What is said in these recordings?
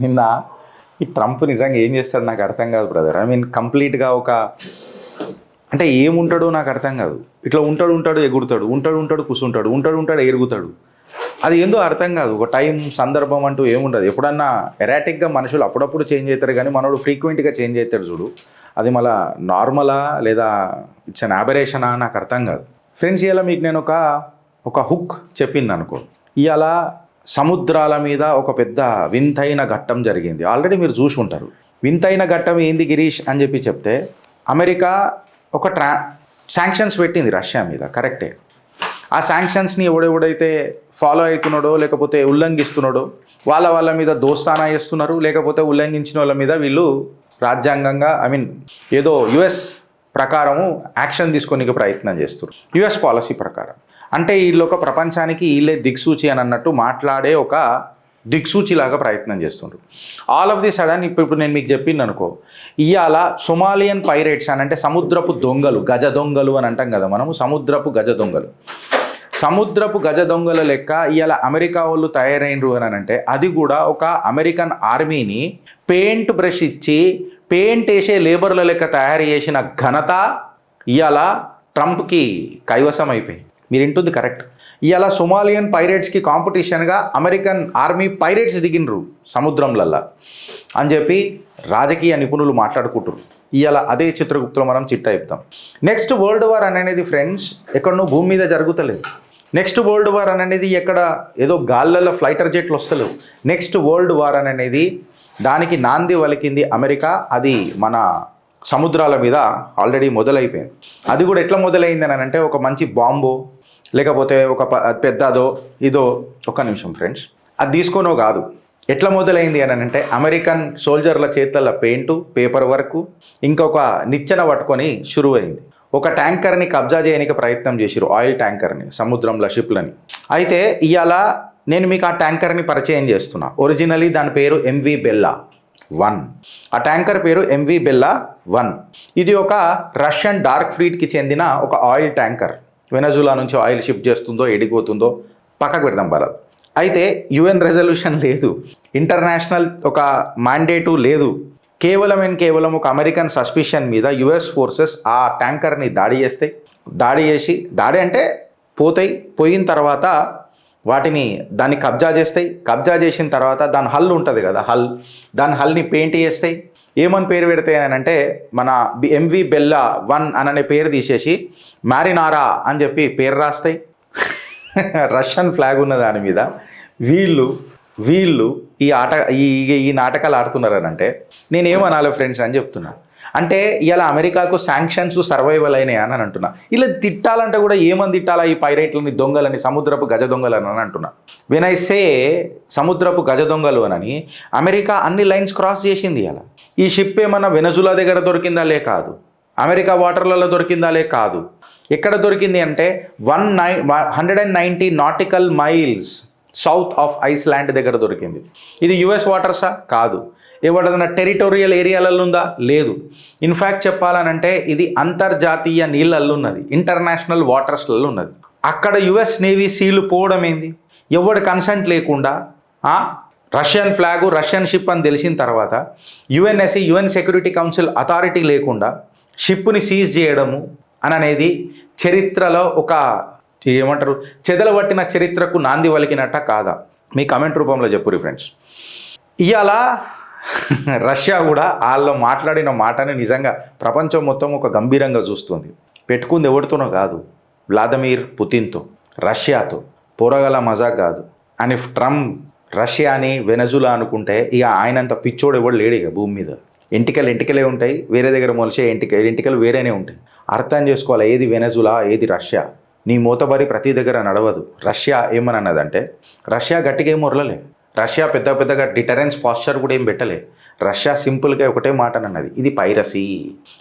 నిన్న ఈ ట్రంప్ నిజంగా ఏం చేస్తాడు నాకు అర్థం కాదు బ్రదర్. ఐ మీన్ కంప్లీట్గా అంటే ఏముంటాడో నాకు అర్థం కాదు. ఇట్లా ఉంటాడు ఎగురుతాడు, కూర్చుంటాడు, ఎరుగుతాడు. అది ఏందో అర్థం కాదు. ఒక టైం సందర్భం అంటూ ఏముండదు. ఎప్పుడన్నా ఎరాటిక్గా మనుషులు అప్పుడప్పుడు చేంజ్ అవుతారు, కానీ మనోడు ఫ్రీక్వెంట్గా చేంజ్ అవుతాడు చూడు. అది మళ్ళా నార్మలా లేదా ఇట్స్ అన్ అబరేషనా నాకు అర్థం కాదు. ఫ్రెండ్స్, ఇవాళ మీకు నేను ఒక హుక్ చెప్పింది అనుకో. ఇవాళ సముద్రాల మీద ఒక పెద్ద వింతైన ఘట్టం జరిగింది. ఆల్రెడీ మీరు చూసి ఉంటారు. వింతైన ఘట్టం ఏంది గిరీష్ అని చెప్తే, అమెరికా ఒక శాంక్షన్స్ పెట్టింది రష్యా మీద. కరెక్టే. ఆ శాంక్షన్స్ని ఎవడెవడైతే ఫాలో అవుతున్నాడో లేకపోతే ఉల్లంఘిస్తున్నాడో వాళ్ళ మీద దోస్తానా చేస్తున్నారు, లేకపోతే ఉల్లంఘించిన వాళ్ళ మీద వీళ్ళు రాజ్యాంగంగా ఏదో యుఎస్ ప్రకారము యాక్షన్ తీసుకోనికి ప్రయత్నం చేస్తారు, యుఎస్ పాలసీ ప్రకారం. అంటే వీళ్ళు ఒక ప్రపంచానికి వీళ్ళే దిక్సూచి అని అన్నట్టు మాట్లాడే ఒక దిక్సూచిలాగా ప్రయత్నం చేస్తుండ్రు. ఆల్ ఆఫ్ ది సడన్ ఇప్పుడు నేను మీకు చెప్పింది అనుకో, ఇవాళ సొమాలియన్ పైరేట్స్ అని అంటే సముద్రపు దొంగలు, గజ దొంగలు అని అంటాం కదా మనము, సముద్రపు గజ దొంగల లెక్క ఇవాళ అమెరికా వాళ్ళు తయారైనరు అని అంటే, అది కూడా ఒక అమెరికన్ ఆర్మీని పెయింట్ బ్రష్ ఇచ్చి పెయింట్ వేసే లేబర్ల లెక్క తయారు చేసిన ఘనత ఇవాళ ట్రంప్కి కైవసం అయిపోయింది. మీరు వింటుంది కరెక్ట్. ఇవాళ సొమాలియన్ పైరేట్స్కి కాంపిటీషన్గా అమెరికన్ ఆర్మీ పైరేట్స్ దిగినరు సముద్రంలల్లా అని చెప్పి రాజకీయ నిపుణులు మాట్లాడుకుంటారు. ఇవాళ అదే చిత్రగుప్తులో మనం చిట్టా చెప్తాం. నెక్స్ట్ వరల్డ్ వార్ అనేది ఫ్రెండ్స్ ఎక్కడనో భూమి మీద జరుగుతలేదు. నెక్స్ట్ వరల్డ్ వార్ అనేది ఎక్కడ ఏదో గాళ్ళల్లో ఫ్లైటర్ జెట్లు వస్తలేవు. నెక్స్ట్ వరల్డ్ వార్ అనేది దానికి నాంది వలికింది అమెరికా. అది మన సముద్రాల మీద ఆల్రెడీ మొదలైపోయింది. అది కూడా ఎట్లా మొదలైంది అని అంటే, ఒక మంచి బాంబో లేకపోతే ఒక పెద్దదో ఇదో, ఒక్క నిమిషం ఫ్రెండ్స్, అది తీసుకోనో కాదు. ఎట్లా మొదలైంది అని అంటే, అమెరికన్ సోల్జర్ల చేతుల పెయింటు, పేపర్ వర్క్, ఇంకొక నిచ్చెన పట్టుకొని షురువైంది. ఒక ట్యాంకర్ని కబ్జా చేయడానికి ప్రయత్నం చేసిరు, ఆయిల్ ట్యాంకర్ని, సముద్రంలో షిప్లని. అయితే ఇవాళ నేను మీకు ఆ ట్యాంకర్ని పరిచయం చేస్తున్నా. ఒరిజినలీ దాని పేరు MV Bella 1. ఆ ట్యాంకర్ పేరు MV Bella 1. ఇది ఒక రష్యన్ డార్క్ ఫ్లీట్కి చెందిన ఒక ఆయిల్ ట్యాంకర్. వెనజులా నుంచి ఆయిల్ షిప్ చేస్తుందో ఎడిపోతుందో పక్కకు పెడదాం భారత్. అయితే UN రెజల్యూషన్ లేదు, ఇంటర్నేషనల్ ఒక మ్యాండేటు లేదు. కేవలం ఒక అమెరికన్ సస్పిషన్ మీద US ఫోర్సెస్ ఆ ట్యాంకర్ని దాడి చేసి అంటే పోయిన తర్వాత దాన్ని కబ్జా చేస్తాయి. కబ్జా చేసిన తర్వాత దాని హల్ ఉంటుంది కదా, దాని హల్ని పెయింట్ చేస్తాయి. ఏమని పేరు పెడతాయి అని అంటే, మన MV Bella 1 అనే పేరు తీసేసి మ్యారినారా అని చెప్పి పేరు రాస్తాయి. రష్యన్ ఫ్లాగ్ ఉన్న దాని మీద వీళ్ళు ఈ నాటకాలు ఆడుతున్నారని అంటే నేనేమనాలి ఫ్రెండ్స్ అని చెప్తున్నా. అంటే ఇలా అమెరికాకు శాంక్షన్స్ సర్వైవల్ అయినాయి అని అంటున్నా. ఇలా తిట్టాలంటే కూడా ఏమని తిట్టాలా ఈ పైరేట్లని, దొంగలని, సముద్రపు గజ దొంగలని అని అంటున్నా. వెన్ ఐ సే సముద్రపు గజ దొంగలు అని, అమెరికా అన్ని లైన్స్ క్రాస్ చేసింది. ఇలా ఈ షిప్ ఏమన్నా వెనజులా దగ్గర దొరికిందాలే కాదు, అమెరికా వాటర్లలో దొరికిందాలే కాదు. ఎక్కడ దొరికింది అంటే 190 nautical miles south of Iceland దగ్గర దొరికింది. ఇది US వాటర్సా? కాదు. ఎవడన్నా టెరిటోరియల్ ఏరియాలలో ఉందా? లేదు. ఇన్ఫ్యాక్ట్ చెప్పాలనంటే ఇది అంతర్జాతీయ నీళ్ళల్లో ఉన్నది, ఇంటర్నేషనల్ వాటర్స్లలో ఉన్నది. అక్కడ US నేవీ సీలు పోవడం ఏంది? ఎవడు కన్సెంట్ లేకుండా రష్యన్ ఫ్లాగు, రష్యన్ షిప్ అని తెలిసిన తర్వాత UNSC UN security council authority లేకుండా షిప్ని సీజ్ చేయడము అనేది చరిత్రలో ఒక ఏమంటారు, చెదలబట్టిన చరిత్రకు నాంది వలికినట్ట కాదా? మీ కమెంట్ రూపంలో చెప్పురి ఫ్రెండ్స్. ఇవాళ రష్యా కూడా వాళ్ళు మాట్లాడిన మాటని నిజంగా ప్రపంచం మొత్తం ఒక గంభీరంగా చూస్తుంది. పెట్టుకుంది ఎవరితోనో కాదు, వ్లాదిమిర్ పుతిన్తో, రష్యాతో. పోరగల మజాక్ కాదు. అని ట్రంప్ రష్యాని వెనజులా అనుకుంటే ఇక ఆయనంత పిచ్చోడు ఎవడు లేడు ఇక భూమి మీద. ఎంటికలే ఉంటాయి, వేరే దగ్గర మొలిసే ఎంటికలు వేరేనే ఉంటాయి. అర్థం చేసుకోవాలి, ఏది వెనజులా ఏది రష్యా. నీ మూతబరి ప్రతి దగ్గర నడవదు. రష్యా ఏమని అన్నదంటే, రష్యా గట్టిగా ఏం మొరలలే, రష్యా పెద్దగా డిటరెన్స్ పాస్చర్ కూడా ఏం పెట్టలే. రష్యా సింపుల్గా ఒకటే మాట అన్నది, ఇది పైరసీ.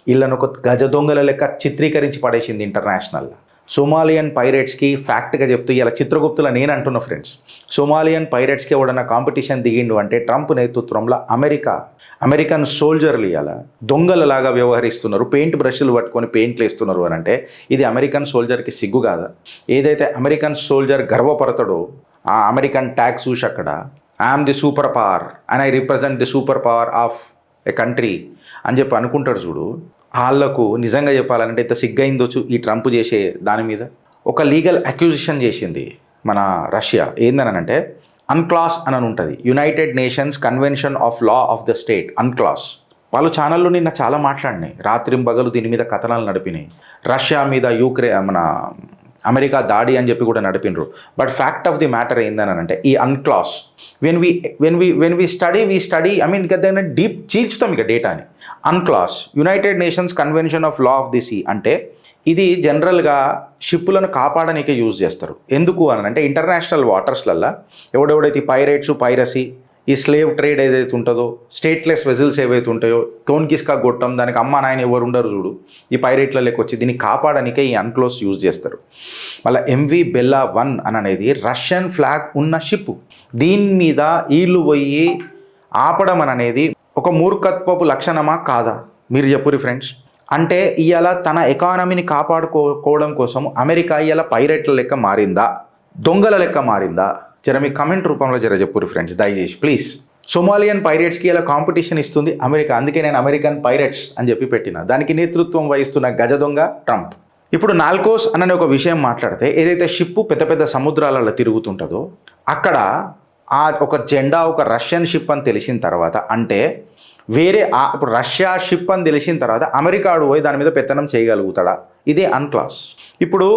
వీళ్ళను ఒక గజ దొంగల లెక్క చిత్రీకరించి పడేసింది ఇంటర్నేషనల్. సొమాలియన్ పైరేట్స్కి ఫ్యాక్ట్గా చెప్తూ ఇలా చిత్రగుప్తుల నేను అంటున్నా ఫ్రెండ్స్, సొమాలియన్ పైరేట్స్కి ఎవడన్నా కాంపిటీషన్ దిగిండు అంటే ట్రంప్ నేతృత్వంలో అమెరికన్ సోల్జర్లు ఇలా దొంగలలాగా వ్యవహరిస్తున్నారు, పెయింట్ బ్రష్లు పట్టుకొని పెయింట్లు వేస్తున్నారు అని అంటే ఇది అమెరికన్ సోల్జర్కి సిగ్గు కాదా? ఏదైతే అమెరికన్ సోల్జర్ గర్వపడతాడో ఆ అమెరికన్ ట్యాగ్ చూసి అక్కడ I'm the super power and I represent the super power of A country అని చెప్పి అనుకుంటాడు చూడు. వాళ్ళకు నిజంగా చెప్పాలంటే ఎంత సిగ్గైందో ఈ ట్రంప్ చేసే దాని మీద. ఒక లీగల్ అక్యూజిషన్ చేసింది మన రష్యా. ఏందనంటే అన్క్లాస్ అని ఉంటుంది, united nations convention of law of the state, UNCLOS. వాళ్ళు ఛానల్లో నిన్న చాలా మాట్లాడినాయి, రాత్రింబగలు దీని మీద కథనాలు నడిపినాయి. రష్యా మీద మన అమెరికా దాడి అని చెప్పి కూడా నడిపినరు. But fact of the matter ఏందనంటే ఈ UNCLOS when we study I mean దగ్గర డీప్ చీల్చుతాం ఇక డేటాని. UNCLOS united nations convention of law of the sea అంటే ఇది జనరల్గా షిప్పులను కాపాడనీకే యూజ్ చేస్తారు. ఎందుకు అని అంటే ఇంటర్నేషనల్ వాటర్స్లల్లో ఎవడెవడైతే పైరేట్స్, పైరసీ, ఈ స్లేవ్ ట్రేడ్ ఏదైతే ఉంటుందో, స్టేట్లెస్ వెజిల్స్ ఏవైతే ఉంటాయో, కోన్కిస్కా గొట్టం, దానికి అమ్మ నాయన ఎవరు ఉండరు చూడు, ఈ పైరేట్లలోకి వచ్చి దీన్ని కాపాడనికే ఈ అన్క్లోస్ యూజ్ చేస్తారు. మళ్ళీ ఎంవి బెల్లా 1 అనేది రష్యన్ ఫ్లాగ్ ఉన్న షిప్. దీని మీద వీళ్ళు పోయి ఆపడం అనేది ఒక మూర్ఖత్వపు లక్షణమా కాదా మీరు చెప్పురి ఫ్రెండ్స్. అంటే ఇవాళ తన ఎకానమీని కాపాడుకోవడం కోసం అమెరికా ఇవాళ పైరేట్ల లెక్క మారిందా, దొంగల లెక్క మారిందా? జర మీ కమెంట్ రూపంలో జర చెప్పురు ఫ్రెండ్స్ దయచేసి ప్లీజ్. సొమాలియన్ పైరేట్స్కి ఇలా కాంపిటీషన్ ఇస్తుంది అమెరికా, అందుకే నేను అమెరికన్ పైరేట్స్ అని చెప్పి పెట్టిన. దానికి నేతృత్వం వహిస్తున్న గజ దొంగ ట్రంప్. ఇప్పుడు నాల్కోస్ అనే ఒక విషయం మాట్లాడితే, ఏదైతే షిప్ పెద్ద పెద్ద సముద్రాలలో తిరుగుతుంటుందో అక్కడ ఆ ఒక జెండా ఒక రష్యన్ షిప్ అని తెలిసిన తర్వాత, అంటే వేరే ఇప్పుడు రష్యా షిప్ అని తెలిసిన తర్వాత అమెరికాడు పోయి దాని మీద పెత్తనం చేయగలుగుతాడా? ఇదే అన్క్లాస్. ఇప్పుడు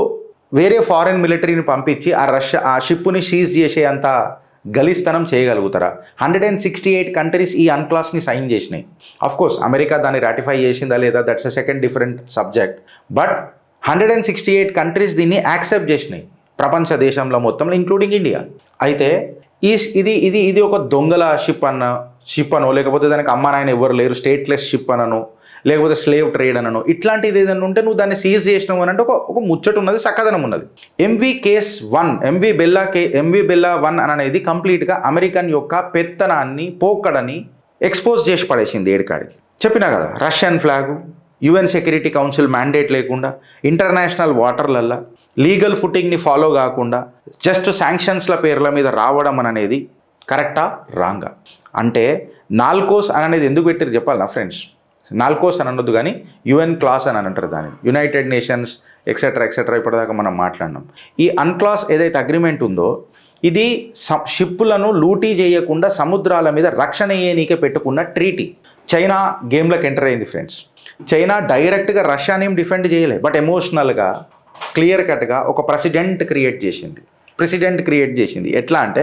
వేరే ఫారెన్ మిలిటరీని పంపించి ఆ షిప్పుని సీజ్ చేసే అంత గలిస్తనం చేయగలుగుతారా? 168 కంట్రీస్ ఈ అన్క్లాస్ని సైన్ చేసినాయి. అఫ్కోర్స్ అమెరికా దాన్ని రాటిఫై చేసిందా లేదా, that's a second different subject. But 168 countries దీన్ని యాక్సెప్ట్ చేసినాయి ప్రపంచ దేశంలో మొత్తంలో, ఇంక్లూడింగ్ ఇండియా. అయితే ఇది ఒక దొంగల షిప్ అనో, లేకపోతే దానికి అమ్మ నాయన ఎవరు లేరు, స్టేట్లెస్ షిప్ అనను, లేకపోతే స్లేవ్ ట్రేడ్ అనను, ఇట్లాంటిది ఏదైనా ఉంటే నువ్వు దాన్ని సీజ్ చేసినావు అని అంటే ఒక ముచ్చట ఉన్నది, చక్కదనం ఉన్నది. ఎంవి బెల్లా 1 అనేది కంప్లీట్గా అమెరికన్ యొక్క పెత్తనాన్ని, పోకడని ఎక్స్పోజ్ చేసి పడేసింది ఏడికాడికి. చెప్పినా కదా, Russian flag, UN security council mandate లేకుండా, ఇంటర్నేషనల్ వాటర్లల్లో లీగల్ ఫుటింగ్ని ఫాలో కాకుండా జస్ట్ శాంక్షన్స్ల పేర్ల మీద రావడం అనేది కరెక్టా రాంగా? అంటే నాల్కోస్ అనేది ఎందుకు పెట్టారు చెప్పాలనా ఫ్రెండ్స్? నాల్కోస్ అని అనొద్దు కానీ యుఎన్ క్లాస్ అని అంటారు దాన్ని, యునైటెడ్ నేషన్స్ ఎక్సెట్రా ఇప్పటిదాకా మనం మాట్లాడినాం. ఈ అన్క్లాస్ ఏదైతే అగ్రిమెంట్ ఉందో ఇది షిప్పులను లూటీ చేయకుండా సముద్రాల మీద రక్షణ చేయనీకే పెట్టుకున్న ట్రీటీ. చైనా గేమ్లోకి ఎంటర్ అయింది ఫ్రెండ్స్. చైనా డైరెక్ట్గా రష్యాని ఏం డిఫెండ్ చేయలే, బట్ ఎమోషనల్గా క్లియర్ కట్గా ఒక ప్రెసిడెంట్ క్రియేట్ చేసింది. ఎట్లా అంటే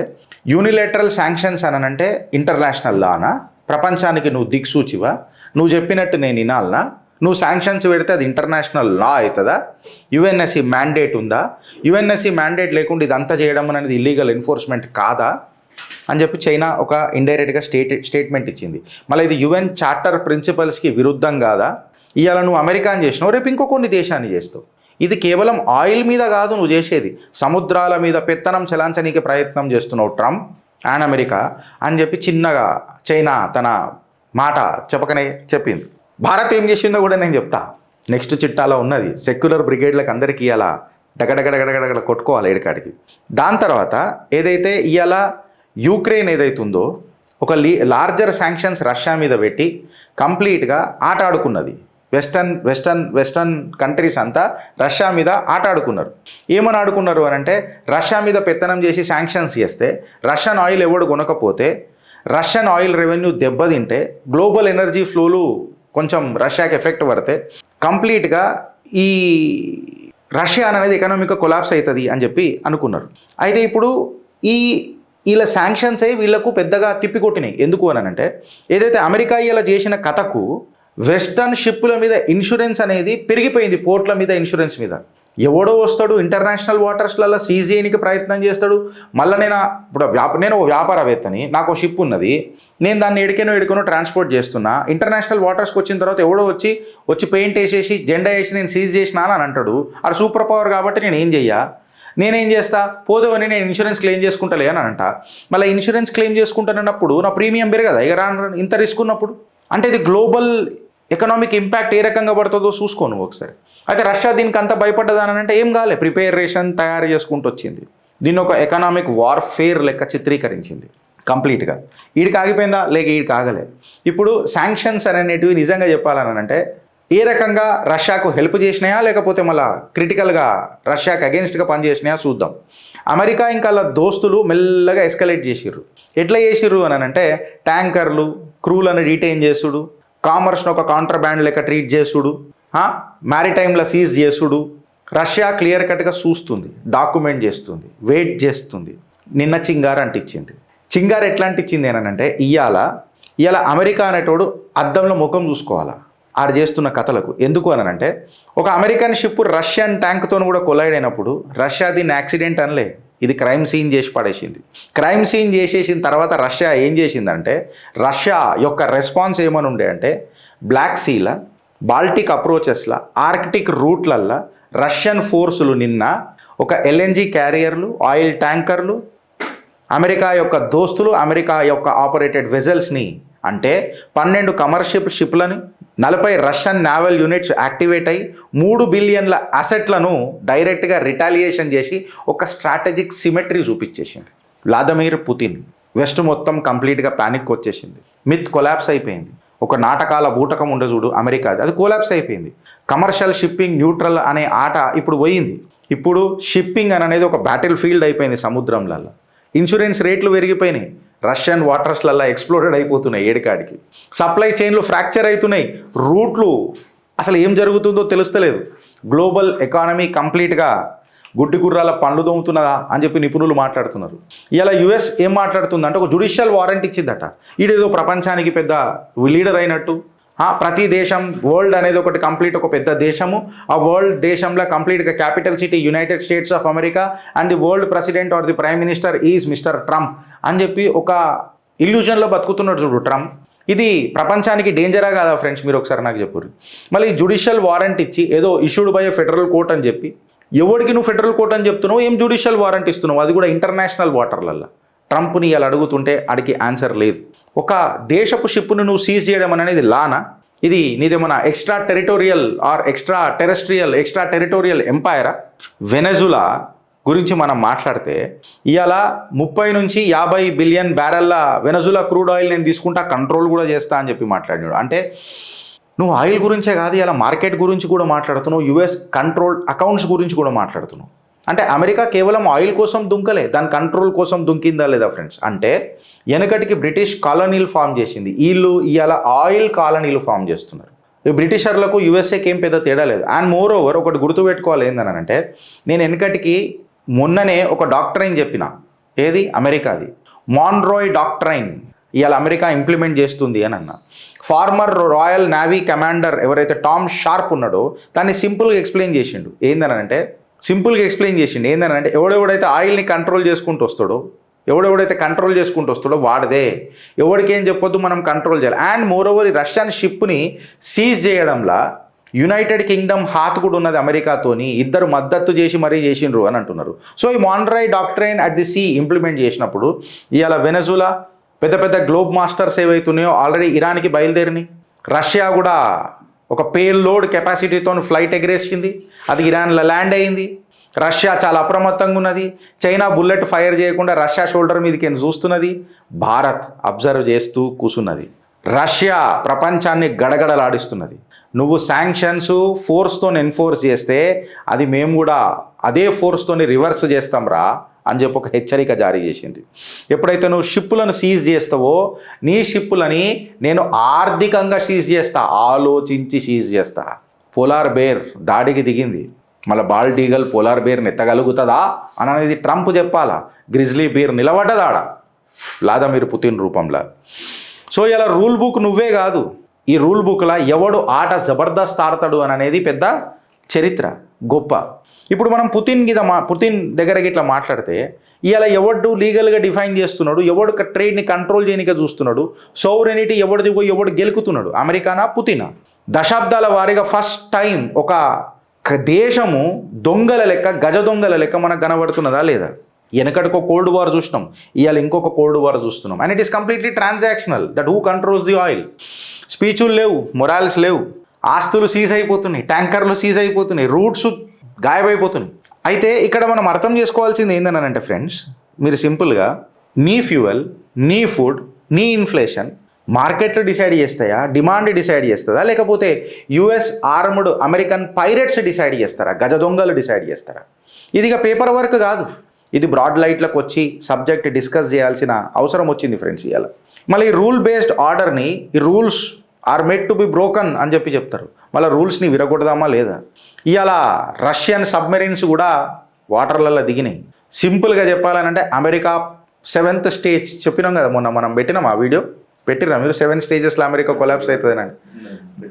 యూనిలేటరల్ శాంక్షన్స్ అని అంటే ఇంటర్నేషనల్ లానా, ప్రపంచానికి నువ్వు దిక్సూచివా, నువ్వు చెప్పినట్టు నేను వినాలనా, నువ్వు శాంక్షన్స్ పెడితే అది ఇంటర్నేషనల్ లా అవుతుందా, యుఎన్ఎస్సి మ్యాండేట్ ఉందా, యుఎన్ఎస్సి మ్యాండేట్ లేకుండా ఇదంతా చేయడం అనేది ఇల్లీగల్ ఎన్ఫోర్స్మెంట్ కాదా అని చెప్పి చైనా ఒక ఇండైరెక్ట్గా స్టేట్మెంట్ ఇచ్చింది. మళ్ళీ ఇది యుఎన్ చార్టర్ ప్రిన్సిపల్స్కి విరుద్ధం కాదా? ఇవాళ నువ్వు అమెరికాని చేసినావు, రేపు ఇంకో కొన్ని దేశాన్ని చేస్తావు. ఇది కేవలం ఆయిల్ మీద కాదు నువ్వు చేసేది, సముద్రాల మీద పెత్తనం చెలాంచనీకి ప్రయత్నం చేస్తున్నావు ట్రంప్ అండ్ అమెరికా అని చెప్పి చిన్నగా చైనా తన మాట చెప్పకనే చెప్పింది. భారత్ ఏం చేసిందో కూడా నేను చెప్తా, నెక్స్ట్ చిట్టాలో ఉన్నది. సెక్యులర్ బ్రిగేడ్లకు అందరికీ ఇవాళ డగడగడగడగడ కొట్టుకోవాలి ఏడికాడికి. దాని తర్వాత ఏదైతే ఇవాళ యూక్రెయిన్ ఏదైతుందో ఒక లార్జర్ శాంక్షన్స్ రష్యా మీద పెట్టి కంప్లీట్గా ఆట ఆడుకున్నది. వెస్టర్న్ కంట్రీస్ అంతా రష్యా మీద ఆట ఆడుకున్నారు. ఏమని ఆడుకున్నారు అని అంటే, రష్యా మీద పెత్తనం చేసి శాంక్షన్స్ చేస్తే, రష్యన్ ఆయిల్ ఎవడు కొనకపోతే, రష్యన్ ఆయిల్ రెవెన్యూ దెబ్బతింటే, గ్లోబల్ ఎనర్జీ ఫ్లోలు కొంచెం రష్యాకి ఎఫెక్ట్ పడితే కంప్లీట్గా ఈ రష్యా అనేది ఎకనామిక్గా కొలాప్స్ అవుతుంది అని చెప్పి అనుకున్నారు. అయితే ఇప్పుడు వీళ్ళ శాంక్షన్స్ అయ్యి వీళ్ళకు పెద్దగా తిప్పికొట్టినాయి. ఎందుకు అని అంటే, ఏదైతే అమెరికా ఇలా చేసిన కథకు వెస్టర్న్ షిప్పుల మీద ఇన్సూరెన్స్ అనేది పెరిగిపోయింది, పోర్ట్ల మీద ఇన్సూరెన్స్ మీద. ఎవడో వస్తాడు ఇంటర్నేషనల్ వాటర్స్లలో సీజ్ చేయడానికి ప్రయత్నం చేస్తాడు. మళ్ళీ నేను ఓ వ్యాపారవేత్తని, నాకు షిప్ ఉన్నది, నేను దాన్ని ఎడికనో ట్రాన్స్పోర్ట్ చేస్తున్నా. ఇంటర్నేషనల్ వాటర్స్కి వచ్చిన తర్వాత ఎవడో వచ్చి పెయింట్ వేసేసి జెండా వేసి నేను సీజ్ చేసినా అని అంటాడు. అది సూపర్ పవర్ కాబట్టి నేనేం చేస్తా, పోదేవని నేను ఇన్సూరెన్స్ క్లెయిమ్ చేసుకుంటలే అని అంట. మళ్ళీ ఇన్సూరెన్స్ క్లెయిమ్ చేసుకుంటానన్నప్పుడు నా ప్రీమియం పెరగదా ఇక ఇంత రిస్క్ ఉన్నప్పుడు? అంటే ఇది గ్లోబల్ ఎకనామిక్ ఇంపాక్ట్ ఏ రకంగా పడుతుందో చూసుకోను ఒకసారి. అయితే రష్యా దీనికి అంత భయపడ్డదాని అంటే ఏం కాలే, ప్రిపరేషన్ తయారు చేసుకుంటూ వచ్చింది. దీన్ని ఒక ఎకనామిక్ వార్ఫేర్ లెక్క చిత్రీకరించింది. కంప్లీట్గా. ఈడికి ఆగిపోయిందా లేక ఈడికి ఆగలే. ఇప్పుడు శాంక్షన్స్ అనేటివి నిజంగా చెప్పాలని అంటే ఏ రకంగా రష్యాకు హెల్ప్ చేసినాయా లేకపోతే మళ్ళీ క్రిటికల్గా రష్యాకి అగెన్స్ట్గా పనిచేసినాయా చూద్దాం. అమెరికా ఇంకా వాళ్ళ దోస్తులు మెల్లగా ఎస్కలేట్ చేసిర్రు. ఎట్లా చేసిర్రు అని అంటే ట్యాంకర్లు క్రూలను డీటైన్ చేసుడు, కామర్స్ను ఒక కాంట్రాబ్యాండ్ లెక్క ట్రీట్ చేసుడు, మ్యారిటైమ్లో సీజ్ చేసుడు. రష్యా క్లియర్ కట్గా చూస్తుంది, డాక్యుమెంట్ చేస్తుంది, వెయిట్ చేస్తుంది. నిన్న చింగారు అంటించింది. చింగారు ఎట్లా అంటించింది అని అంటే ఇవాళ అమెరికా అనేటోడు అద్దంలో ముఖం చూసుకోవాలా ఆడు చేస్తున్న కథలకు. ఎందుకు అని అంటే ఒక అమెరికన్ షిప్ రష్యన్ ట్యాంక్తో కూడా కొలైడ్ అయినప్పుడు రష్యా దీన్ని యాక్సిడెంట్ అనలే, ఇది క్రైమ్ సీన్ చేసి పడేసింది. క్రైమ్ సీన్ చేసేసిన తర్వాత రష్యా ఏం చేసిందంటే రష్యా యొక్క రెస్పాన్స్ ఏమని ఉండే అంటే బ్లాక్ సీల, బాల్టిక్ అప్రోచెస్ల, ఆర్కిటిక్ రూట్లల్లో రష్యన్ ఫోర్సులు నిన్న ఒక ఎల్ఎన్జి క్యారియర్లు, ఆయిల్ ట్యాంకర్లు, అమెరికా యొక్క దోస్తులు, అమెరికా యొక్క ఆపరేటెడ్ వెజల్స్ని అంటే 12 కమర్షియల్ షిప్లను, 40 రష్యన్ నావల్ యూనిట్స్ యాక్టివేట్ అయ్యి 3 బిలియన్ల అసెట్లను డైరెక్ట్గా రిటాలియేషన్ చేసి ఒక స్ట్రాటజిక్ సిమెట్రీ చూపించేసింది. వ్లాదిమిర్ పుతిన్ వెస్ట్ మొత్తం కంప్లీట్గా ప్యానిక్ వచ్చేసింది. మిత్ కొలాప్స్ అయిపోయింది. ఒక నాటకాల బూటకం ఉండే చూడు అమెరికాది, అది కొలాప్స్ అయిపోయింది. కమర్షియల్ షిప్పింగ్ న్యూట్రల్ అనే ఆట ఇప్పుడు పోయింది. ఇప్పుడు షిప్పింగ్ అనేది ఒక బ్యాటిల్ ఫీల్డ్ అయిపోయింది సముద్రంలలో. ఇన్సూరెన్స్ రేట్లు పెరిగిపోయినాయి. రష్యన్ వాటర్స్లల్లో ఎక్స్ప్లోడెడ్ అయిపోతున్నాయి ఏడికాడికి. సప్లై చైన్లు ఫ్రాక్చర్ అవుతున్నాయి. రూట్లు అసలు ఏం జరుగుతుందో తెలుస్తలేదు. గ్లోబల్ ఎకానమీ కంప్లీట్గా గుడ్డి గుర్రాల పండ్లు దొంగతున్నదా అని చెప్పి నిపుణులు మాట్లాడుతున్నారు. ఇలా యుఎస్ ఏం మాట్లాడుతుందంటే ఒక జ్యుడిషియల్ వారెంట్ ఇచ్చిందట. ఈడేదో ప్రపంచానికి పెద్ద లీడర్ అయినట్టు. ప్రతి దేశం వరల్డ్ అనేది ఒకటి కంప్లీట్ ఒక పెద్ద దేశము. ఆ వరల్డ్ దేశంలో కంప్లీట్గా capital city United States of America and the world president or the prime minister is mister Trump అని చెప్పి ఒక ఇల్యూజన్లో బతుకుతున్నాడు చూడు ట్రంప్. ఇది ప్రపంచానికి డేంజరా కాదా ఫ్రెండ్స్? మీరు ఒకసారి నాకు చెప్పు. మళ్ళీ జ్యుడిషియల్ వారెంట్ ఇచ్చి ఏదో ఇష్యూడ్ బై ఫెడరల్ కోర్ట్ అని చెప్పి ఎవరికి నువ్వు ఫెడరల్ కోర్ట్ అని చెప్తున్నావు, ఏం జ్యుడిషియల్ వారెంట్ ఇస్తున్నావు, అది కూడా ఇంటర్నేషనల్ వాటర్లల్లో. ట్రంప్ని ఇలా అడుగుతుంటే అడిగి ఆన్సర్ లేదు. ఒక దేశపు షిప్ను నువ్వు సీజ్ చేయడం అనేది లానా? ఇది నీదేమన్నా extra territorial or extra territorial ఎంపైరా? వెనజులా గురించి మనం మాట్లాడితే ఇవాళ 30 నుంచి 50 బిలియన్ బ్యారెల్ల వెనజులా క్రూడ్ ఆయిల్ నేను తీసుకుంటా, కంట్రోల్ కూడా చేస్తా అని చెప్పి మాట్లాడినాడు. అంటే నువ్వు ఆయిల్ గురించే కాదు, ఇలా మార్కెట్ గురించి కూడా మాట్లాడుతున్నావు, యుఎస్ కంట్రోల్ అకౌంట్స్ గురించి కూడా మాట్లాడుతున్నావు. అంటే అమెరికా కేవలం ఆయిల్ కోసం దుంకలే, దాని కంట్రోల్ కోసం దుంకిందా లేదా ఫ్రెండ్స్? అంటే వెనకటికి బ్రిటిష్ కాలనీలు ఫామ్ చేసింది, వీళ్ళు ఇవాళ ఆయిల్ కాలనీలు ఫామ్ చేస్తున్నారు. ఈ బ్రిటిషర్లకు యుఎస్ఏకి ఏం పెద్ద తేడా లేదు. అండ్ మోర్ ఓవర్ ఒకటి గుర్తుపెట్టుకోవాలి ఏందని అంటే నేను వెనకటికి మొన్ననే ఒక డాక్టరైన్ చెప్పిన, ఏది అమెరికాది మాన్రోయ్ డాక్టరైన్ ఇవాళ అమెరికా ఇంప్లిమెంట్ చేస్తుంది అని అన్న. ఫార్మర్ రాయల్ నేవీ కమాండర్ ఎవరైతే టామ్ షార్ప్ ఉన్నాడో దాన్ని సింపుల్గా ఎక్స్ప్లెయిన్ చేసిండు. ఏందనంటే ఎవడెవడైతే ఆయిల్ని కంట్రోల్ చేసుకుంటూ వస్తాడో వాడదే, ఎవడికేం చెప్పొద్దు, మనం కంట్రోల్ చేయాలి. అండ్ మోర్ ఓవర్ ఈ రష్యన్ షిప్ని సీజ్ చేయడంలో యునైటెడ్ కింగ్డమ్ హాత్ కూడా ఉన్నది అమెరికాతోని, ఇద్దరు మద్దతు చేసి మరీ చేసిండ్రు అని అంటున్నారు. సో ఈ Monroe doctrine at the sea implement చేసినప్పుడు ఇవాళ వెనజులా పెద్ద పెద్ద గ్లోబ్ మాస్టర్స్ ఏవైతున్నాయో ఆల్రెడీ ఇరాన్కి బయలుదేరినాయి. రష్యా కూడా ఒక పేలోడ్ కెపాసిటీతో ఫ్లైట్ ఎగరేసింది, అది ఇరాన్లో ల్యాండ్ అయింది. రష్యా చాలా అప్రమత్తంగా ఉన్నది. చైనా బుల్లెట్ ఫైర్ చేయకుండా రష్యా షోల్డర్ మీదకి చూస్తున్నది. భారత్ అబ్జర్వ్ చేస్తూ కూర్చున్నది. రష్యా ప్రపంచాన్ని గడగడలాడిస్తున్నది. నువ్వు శాంక్షన్స్ ఫోర్స్తో ఎన్ఫోర్స్ చేస్తే అది మేము కూడా అదే ఫోర్స్తోని రివర్స్ చేస్తాం రా అని చెప్పి ఒక హెచ్చరిక జారీ చేసింది. ఎప్పుడైతే నువ్వు షిప్పులను సీజ్ చేస్తావో నీ షిప్పులని నేను ఆర్థికంగా సీజ్ చేస్తా, ఆలోచించి సీజ్ చేస్తా. పోలార్ బేర్ దాడికి దిగింది, మళ్ళీ బాల్ట్ ఈగల్ పోలార్ బేర్ని ఎత్తగలుగుతుందా అని అనేది ట్రంప్ చెప్పాలా. గ్రిజ్లీ బేర్ నిలబడ్డదాడ వ్లాదిమిర్ పుతిన్ రూపంలో. సో ఇలా రూల్ బుక్ నువ్వే కాదు, ఈ రూల్ బుక్లో ఎవడు ఆట జబర్దస్త్ ఆడతాడు అని అనేది పెద్ద చరిత్ర గొప్ప. ఇప్పుడు మనం పుతిన్ దగ్గర ఇట్లా మాట్లాడితే ఇలా ఎవడు లీగల్గా డిఫైన్ చేస్తున్నాడు, ఎవడు ట్రేడ్ని కంట్రోల్ చేయనిక చూస్తున్నాడు, సోవరెనిటీ ఎవడిది పోయి ఎవడు గెలుకుతున్నాడు, అమెరికానా పుతినా? దశాబ్దాల వారీగా ఫస్ట్ టైం ఒక దేశము దొంగల లెక్క, గజ దొంగల లెక్క మనకు కనబడుతున్నదా లేదా? వెనకటికి ఒక కోల్డ్ వార్ చూసినాం, ఇవాళ ఇంకొక కోల్డ్ వార్ చూస్తున్నాం. And it is completely transactional, that who controls the oil. స్పీచులు లేవు, మొరాల్స్ లేవు, ఆస్తులు సీజ్ అయిపోతున్నాయి, ట్యాంకర్లు సీజ్ అయిపోతున్నాయి, రూట్స్ గాయబైపోతున్నాయి. అయితే ఇక్కడ మనం అర్థం చేసుకోవాల్సింది ఏంటనంటే ఫ్రెండ్స్, మీరు సింపుల్గా మీ ఫ్యూయల్ నీ ఫుడ్, నీ ఇన్ఫ్లేషన్ మార్కెట్లు డిసైడ్ చేస్తాయా, డిమాండ్ డిసైడ్ చేస్తుందా, లేకపోతే US armed American pirates decide చేస్తారా, గజ దొంగలు డిసైడ్ చేస్తారా? ఇదిగా పేపర్ వర్క్ కాదు, ఇది బ్రాడ్ లైట్లకు వచ్చి సబ్జెక్ట్ డిస్కస్ చేయాల్సిన అవసరం వచ్చింది ఫ్రెండ్స్ ఇవాళ. మళ్ళీ రూల్ బేస్డ్ ఆర్డర్ని ఈ rules are made to be broken అని చెప్తారు. మళ్ళీ రూల్స్ని విరగొడదామా లేదా? ఇవాళ రష్యన్ సబ్మెరీన్స్ కూడా వాటర్లలో దిగినాయి. సింపుల్గా చెప్పాలనంటే అమెరికా 7th స్టేజ్ చెప్పినాం కదా, మొన్న మనం పెట్టినాం ఆ వీడియో పెట్టిరా మీరు, 7 స్టేజెస్లో అమెరికా కొలాప్స్ అవుతుందని.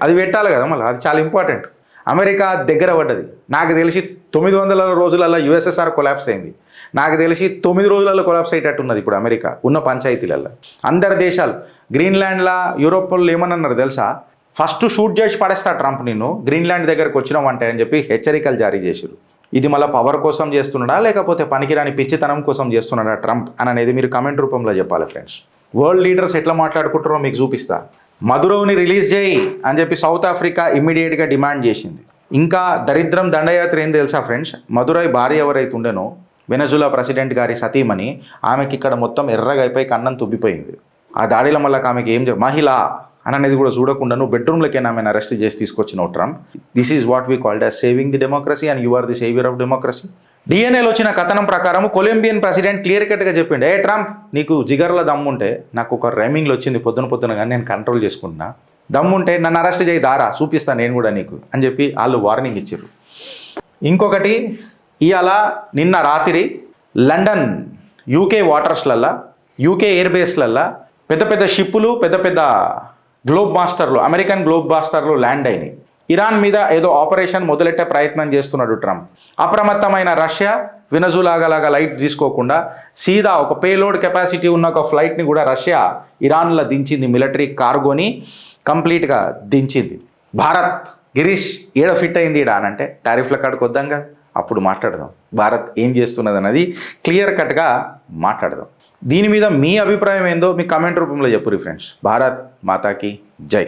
అది పెట్టాలి కదా, మళ్ళీ అది చాలా ఇంపార్టెంట్. అమెరికా దగ్గర పడ్డది. నాకు తెలిసి 900 రోజులలో యుఎస్ఎస్ఆర్ కొలాప్స్ అయింది. నాకు తెలిసి 9 రోజులలో కొలాప్స్ అయ్యేటట్టున్నది ఇప్పుడు అమెరికా ఉన్న పంచాయతీలలో. అందరి దేశాలు గ్రీన్లాండ్లా యూరోప్ వాళ్ళు ఏమన్నారు తెలుసా, ఫస్ట్ షూట్ చేసి పడేస్తా ట్రంప్ నిన్ను గ్రీన్లాండ్ దగ్గరకు వచ్చినావంటే అని చెప్పి హెచ్చరికలు జారీ చేశారు. ఇది మళ్ళీ పవర్ కోసం చేస్తున్నాడా లేకపోతే పనికిరాని పిచ్చితనం కోసం చేస్తున్నాడా ట్రంప్ అని అనేది మీరు కమెంట్ రూపంలో చెప్పాలి ఫ్రెండ్స్. వరల్డ్ లీడర్స్ ఎట్లా మాట్లాడుకుంటారో మీకు చూపిస్తా. మదురోని రిలీజ్ చేయి అని చెప్పి సౌత్ ఆఫ్రికా ఇమ్మీడియట్గా డిమాండ్ చేసింది. ఇంకా దరిద్రం దండయాత్ర ఏం తెలుసా ఫ్రెండ్స్, మదురై భార్య ఎవరైతే ఉండేనో వెనజులా ప్రెసిడెంట్ గారి సతీమణి, ఆమెకి ఇక్కడ మొత్తం ఎర్రగా అయిపోయి కన్నం తుబ్బిపోయింది. ఆ దాడిలో మళ్ళీ ఆమెకి ఏం మహిళ అని అనేది కూడా చూడకుండా నువ్వు బెడ్రూమ్లోకి ఆమెను అరెస్ట్ చేసి తీసుకొచ్చినావు Trump. This is what we called as saving the democracy and you are the saviour of democracy. డిఎన్ఏలో వచ్చిన కథనం ప్రకారం కొలంబియన్ ప్రెసిడెంట్ క్లియర్ కట్గా చెప్పిండు, ఏ ట్రంప్ నీకు జిగర్ల దమ్ముంటే, నాకు ఒక రైమింగ్లో వచ్చింది పొద్దున కానీ నేను కంట్రోల్ చేసుకుంటున్నా, దమ్ముంటే నన్ను అరెస్ట్ చేయి దారా చూపిస్తాను నేను కూడా నీకు అని చెప్పి వాళ్ళు వార్నింగ్ ఇచ్చారు. ఇంకొకటి ఇవాళ నిన్న రాత్రి లండన్ యూకే వాటర్స్లల్లా యూకే ఎయిర్ బేస్లల్లా పెద్ద పెద్ద షిప్పులు పెద్ద పెద్ద గ్లోబ్ మాస్టర్లు అమెరికన్ గ్లోబ్ మాస్టర్లు ల్యాండ్ అయినాయి. ఇరాన్ మీద ఏదో ఆపరేషన్ మొదలెట్టే ప్రయత్నం చేస్తున్నాడు ట్రంప్. అప్రమత్తమైన రష్యా వెనజులాగా లైట్ తీసుకోకుండా సీదా ఒక పేలోడ్ కెపాసిటీ ఉన్న ఒక ఫ్లైట్ని కూడా రష్యా ఇరాన్లో దించింది. మిలిటరీ కార్గోని కంప్లీట్గా దించింది. భారత్ గిరీష్ ఏడ ఫిట్ అయింది ఈడ అనంటే టారిఫ్ల కాడికి వద్దాం కదా, అప్పుడు మాట్లాడదాం భారత్ ఏం చేస్తున్నది అన్నది క్లియర్ కట్గా మాట్లాడదాం. దీని మీద మీ అభిప్రాయం ఏందో మీ కామెంట్ రూపంలో చెప్పుర్రి ఫ్రెండ్స్. భారత్ మాతాకి జై.